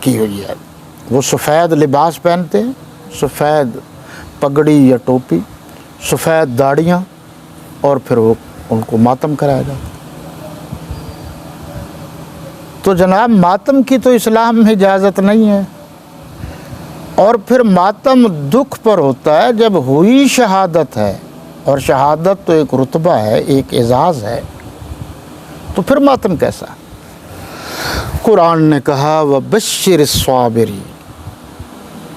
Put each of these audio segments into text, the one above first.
کی ہوئی ہے۔ وہ سفید لباس پہنتے ہیں، سفید پگڑی یا ٹوپی، سفید داڑیاں، اور پھر وہ ان کو ماتم کرایا جاتا۔ تو جناب ماتم کی تو اسلام میں اجازت نہیں ہے، اور پھر ماتم دکھ پر ہوتا ہے جب ہوئی شہادت ہے، اور شہادت تو ایک رتبہ ہے، ایک اعزاز ہے، تو پھر ماتم کیسا؟ قرآن نے کہا وَبَشِّرِ الصَّابِرِينَ،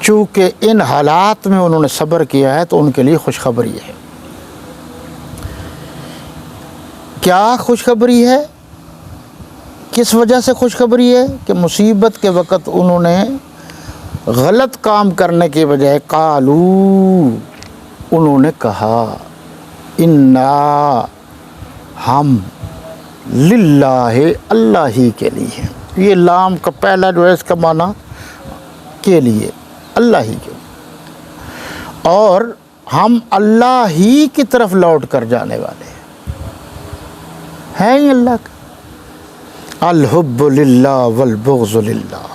چونکہ ان حالات میں انہوں نے صبر کیا ہے تو ان کے لیے خوشخبری ہے۔ کیا خوشخبری ہے؟ کس وجہ سے خوشخبری ہے؟ کہ مصیبت کے وقت انہوں نے غلط کام کرنے کے بجائے قالو، انہوں نے کہا انا، ہم، للہ، اللہ ہی کے لیے۔ یہ لام کا پہلا جو ہے اس کا معنی کے لیے، اللہ ہی کے لیے، اور ہم اللہ ہی کی طرف لوٹ کر جانے والے ہیں ہی اللہ کا۔ الحب للہ والبغض للہ،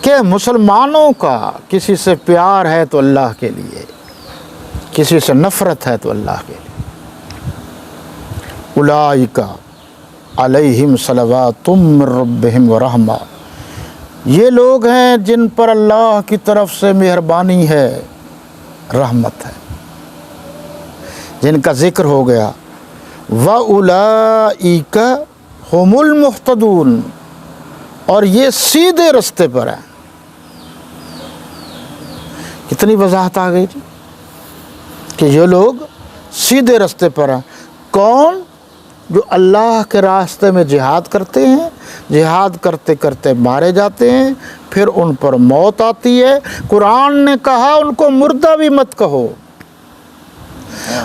کہ مسلمانوں کا کسی سے پیار ہے تو اللہ کے لیے، کسی سے نفرت ہے تو اللہ کے لیے۔ اولئک علیہم صلوات من ربہم ورحمہ، یہ لوگ ہیں جن پر اللہ کی طرف سے مہربانی ہے، رحمت ہے، جن کا ذکر ہو گیا۔ وَأُولَئِكَ هُمُ الْمُهْتَدُونَ، اور یہ سیدھے رستے پر ہیں۔ کتنی وضاحت آ گئی تھی کہ یہ لوگ سیدھے رستے پر ہیں۔ کون؟ جو اللہ کے راستے میں جہاد کرتے ہیں، جہاد کرتے کرتے مارے جاتے ہیں، پھر ان پر موت آتی ہے۔ قرآن نے کہا ان کو مردہ بھی مت کہو۔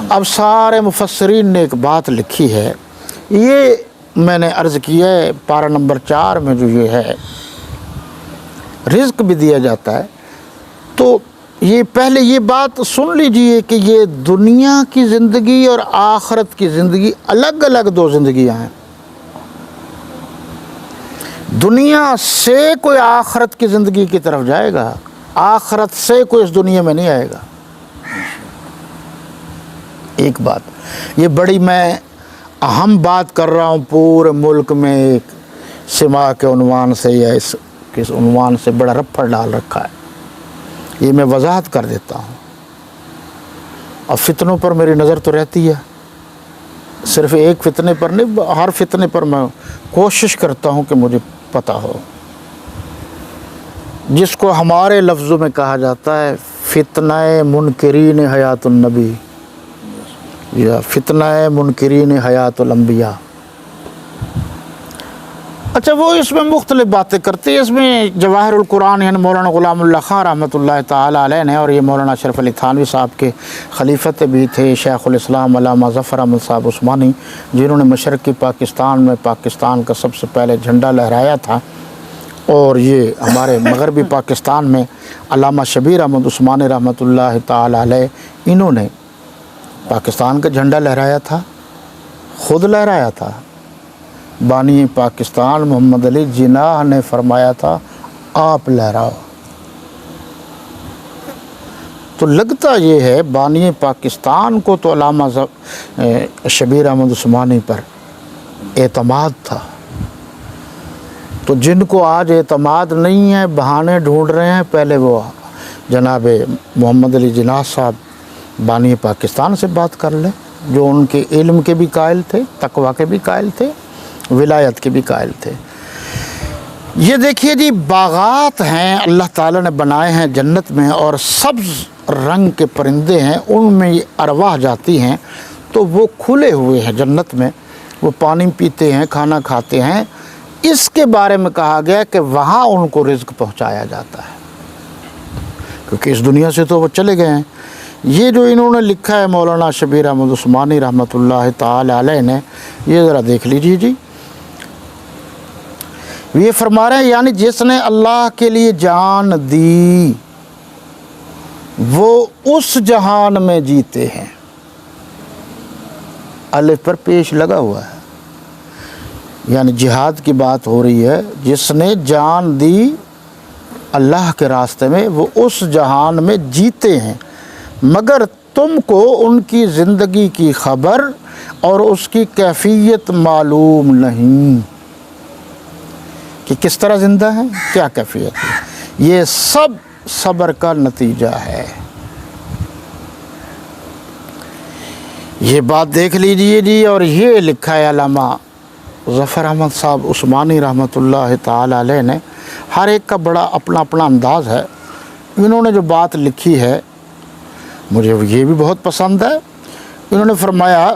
اب سارے مفسرین نے ایک بات لکھی ہے، یہ میں نے عرض کیا ہے پارہ نمبر 4 میں جو یہ ہے رزق بھی دیا جاتا ہے، تو یہ پہلے یہ بات سن لیجئے کہ یہ دنیا کی زندگی اور آخرت کی زندگی الگ الگ دو زندگیاں ہیں۔ دنیا سے کوئی آخرت کی زندگی کی طرف جائے گا، آخرت سے کوئی اس دنیا میں نہیں آئے گا۔ ایک بات یہ بڑی میں اہم بات کر رہا ہوں، پورے ملک میں ایک سما کے عنوان سے یا اس کس عنوان سے بڑا رپھڑ ڈال رکھا ہے، یہ میں وضاحت کر دیتا ہوں۔ اور فتنوں پر میری نظر تو رہتی ہے، صرف ایک فتنے پر نہیں، ہر فتنے پر میں کوشش کرتا ہوں کہ مجھے پتہ ہو، جس کو ہمارے لفظوں میں کہا جاتا ہے فتنہ منکرین حیات النبی یا فتنہ منکرین حیات الانبیاء۔ اچھا وہ اس میں مختلف باتیں کرتے ہیں۔ اس میں جواہر القرآن یعنی مولانا غلام اللہ خان رحمۃ اللہ تعالیٰ علیہ نے، اور یہ مولانا اشرف علی تھانوی صاحب کے خلیفت بھی تھے، شیخ الاسلام علامہ ظفر احمد صاحب عثمانی، جنہوں نے مشرقی پاکستان میں پاکستان کا سب سے پہلے جھنڈا لہرایا تھا، اور یہ ہمارے مغربی پاکستان میں علامہ شبیر احمد عثمانی رحمۃ اللہ تعالیٰ علیہ، انہوں نے پاکستان کا جھنڈا لہرایا تھا، خود لہرایا تھا۔ بانی پاکستان محمد علی جناح نے فرمایا تھا آپ لہراؤ۔ تو لگتا یہ ہے بانی پاکستان کو تو علامہ شبیر احمد عثمانی پر اعتماد تھا، تو جن کو آج اعتماد نہیں ہے، بہانے ڈھونڈ رہے ہیں، پہلے وہ جناب محمد علی جناح صاحب بانی پاکستان سے بات کر لیں، جو ان کے علم کے بھی قائل تھے، تقوی کے بھی قائل تھے، ولایت کے بھی قائل تھے۔ یہ دیکھیے جی، باغات ہیں اللہ تعالیٰ نے بنائے ہیں جنت میں، اور سبز رنگ کے پرندے ہیں، ان میں یہ ارواح جاتی ہیں، تو وہ کھلے ہوئے ہیں جنت میں، وہ پانی پیتے ہیں، کھانا کھاتے ہیں۔ اس کے بارے میں کہا گیا کہ وہاں ان کو رزق پہنچایا جاتا ہے، کیونکہ اس دنیا سے تو وہ چلے گئے ہیں۔ یہ جو انہوں نے لکھا ہے مولانا شبیر احمد عثمانی رحمۃ اللہ تعالی علیہ نے، یہ ذرا دیکھ لیجیے جی۔ یہ فرما رہے ہیں یعنی جس نے اللہ کے لیے جان دی وہ اس جہان میں جیتے ہیں، الف پر پیش لگا ہوا ہے، یعنی جہاد کی بات ہو رہی ہے۔ جس نے جان دی اللہ کے راستے میں، وہ اس جہان میں جیتے ہیں، مگر تم کو ان کی زندگی کی خبر اور اس کی کیفیت معلوم نہیں کہ کس طرح زندہ ہیں، کیا کیفیت ہے۔ یہ سب صبر کا نتیجہ ہے۔ یہ بات دیکھ لیجئے جی۔ اور یہ لکھا ہے علامہ ظفر احمد صاحب عثمانی رحمۃ اللہ تعالی علیہ نے، ہر ایک کا بڑا اپنا اپنا انداز ہے۔ انہوں نے جو بات لکھی ہے مجھے یہ بھی بہت پسند ہے۔ انہوں نے فرمایا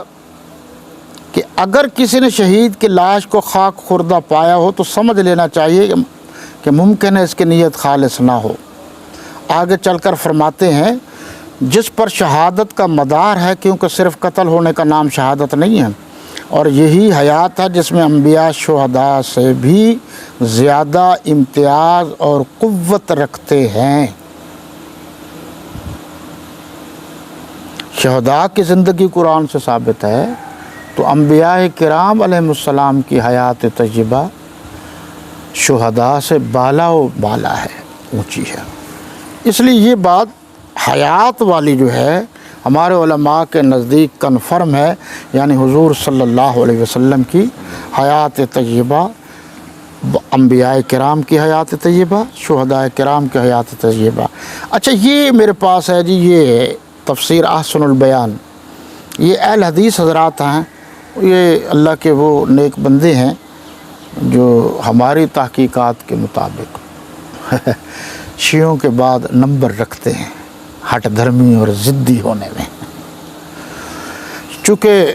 کہ اگر کسی نے شہید کی لاش کو خاک خوردہ پایا ہو تو سمجھ لینا چاہیے کہ ممکن ہے اس کی نیت خالص نہ ہو۔ آگے چل کر فرماتے ہیں جس پر شہادت کا مدار ہے، کیونکہ صرف قتل ہونے کا نام شہادت نہیں ہے، اور یہی حیات ہے جس میں انبیاء شہداء سے بھی زیادہ امتیاز اور قوت رکھتے ہیں۔ شہداء کی زندگی قرآن سے ثابت ہے، تو انبیاء کرام علیہ السلام کی حیات طیبہ شہداء سے بالا و بالا ہے، اونچی ہے۔ اس لیے یہ بات حیات والی جو ہے ہمارے علماء کے نزدیک کنفرم ہے، یعنی حضور صلی اللہ علیہ وسلم کی حیات طیبہ، انبیاء کرام کی حیات طیبہ، شہداء کرام کی حیات طیبہ۔ اچھا، یہ میرے پاس ہے جی، یہ تفسیر احسن البیان، یہ اہل حدیث حضرات ہیں، یہ اللہ کے وہ نیک بندے ہیں جو ہماری تحقیقات کے مطابق شیعوں کے بعد نمبر رکھتے ہیں ہٹ دھرمی اور ضدی ہونے میں۔ چونکہ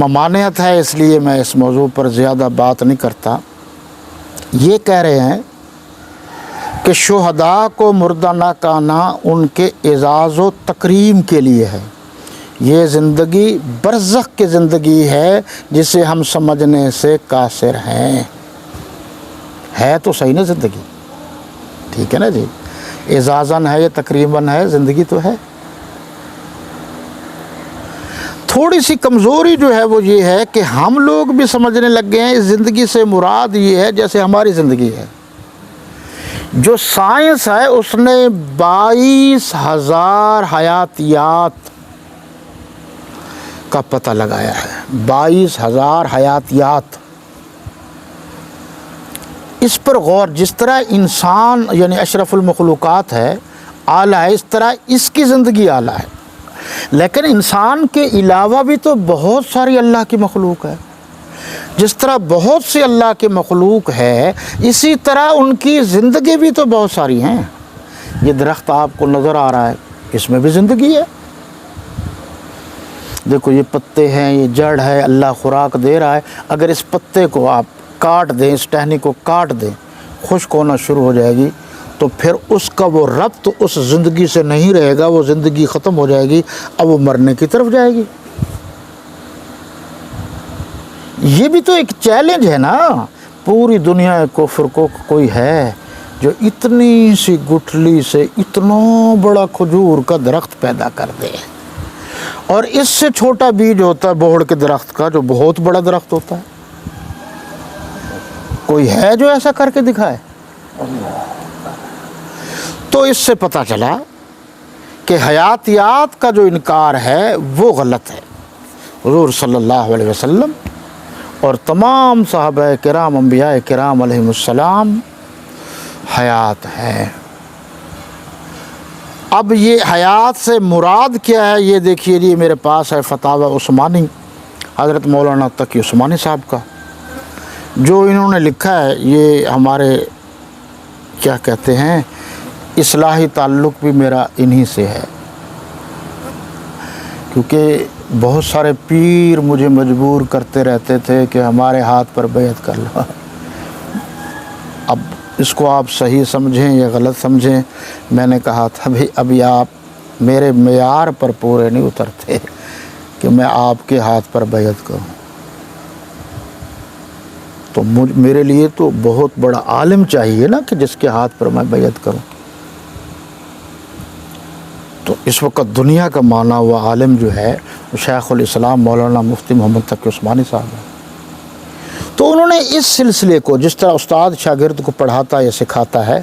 ممانعت ہے اس لیے میں اس موضوع پر زیادہ بات نہیں کرتا۔ یہ کہہ رہے ہیں کہ شہداء کو مردہ نہ کہنا ان کے اعزاز و تکریم کے لیے ہے۔ یہ زندگی برزخ کی زندگی ہے جسے ہم سمجھنے سے قاصر ہیں۔ ہے تو صحیح نا زندگی، ٹھیک ہے نا جی، اعزازاً ہے، یہ تقریباً ہے، زندگی تو ہے۔ تھوڑی سی کمزوری جو ہے وہ یہ ہے کہ ہم لوگ بھی سمجھنے لگ گئے ہیں اس زندگی سے مراد یہ ہے جیسے ہماری زندگی ہے۔ جو سائنس ہے اس نے 22,000 حیاتیات کا پتہ لگایا ہے، 22,000 حیاتیات۔ اس پر غور، جس طرح انسان یعنی اشرف المخلوقات ہے، اعلیٰ ہے، اس طرح اس کی زندگی اعلیٰ ہے، لیکن انسان کے علاوہ بھی تو بہت ساری اللہ کی مخلوق ہے۔ جس طرح بہت سی اللہ کی مخلوق ہے، اسی طرح ان کی زندگی بھی تو بہت ساری ہیں۔ یہ درخت آپ کو نظر آ رہا ہے، اس میں بھی زندگی ہے۔ دیکھو یہ پتے ہیں، یہ جڑ ہے، اللہ خوراک دے رہا ہے۔ اگر اس پتے کو آپ کاٹ دیں، اس ٹہنی کو کاٹ دیں، خشک ہونا شروع ہو جائے گی، تو پھر اس کا وہ ربط اس زندگی سے نہیں رہے گا، وہ زندگی ختم ہو جائے گی، اب وہ مرنے کی طرف جائے گی۔ یہ بھی تو ایک چیلنج ہے نا۔ پوری دنیا کفر کو کوئی ہے جو اتنی سی گٹھلی سے اتنا بڑا کھجور کا درخت پیدا کر دے، اور اس سے چھوٹا بیج ہوتا ہے بوہڑ کے درخت کا جو بہت بڑا درخت ہوتا ہے۔ کوئی ہے جو ایسا کر کے دکھائے؟ تو اس سے پتہ چلا کہ حیاتیات کا جو انکار ہے وہ غلط ہے۔ حضور صلی اللہ علیہ وسلم اور تمام صحابہ کرام، انبیاء کرام علیہ السلام حیات ہیں۔ اب یہ حیات سے مراد کیا ہے، یہ دیکھیے جی، میرے پاس ہے فتاوی عثمانی حضرت مولانا تقی عثمانی صاحب کا، جو انہوں نے لکھا ہے۔ یہ ہمارے کیا کہتے ہیں، اصلاحی تعلق بھی میرا انہی سے ہے، کیونکہ بہت سارے پیر مجھے مجبور کرتے رہتے تھے کہ ہمارے ہاتھ پر بیعت کر لو۔ اب اس کو آپ صحیح سمجھیں یا غلط سمجھیں، میں نے کہا تھا ابھی آپ میرے معیار پر پورے نہیں اترتے کہ میں آپ کے ہاتھ پر بیعت کروں۔ تو میرے لیے تو بہت بڑا عالم چاہیے نا کہ جس کے ہاتھ پر میں بیعت کروں۔ تو اس وقت دنیا کا مانا ہوا عالم جو ہے وہ شیخ الاسلام مولانا مفتی محمد تقی عثمانی صاحب ہیں۔ تو انہوں نے اس سلسلے کو، جس طرح استاد شاگرد کو پڑھاتا یا سکھاتا ہے،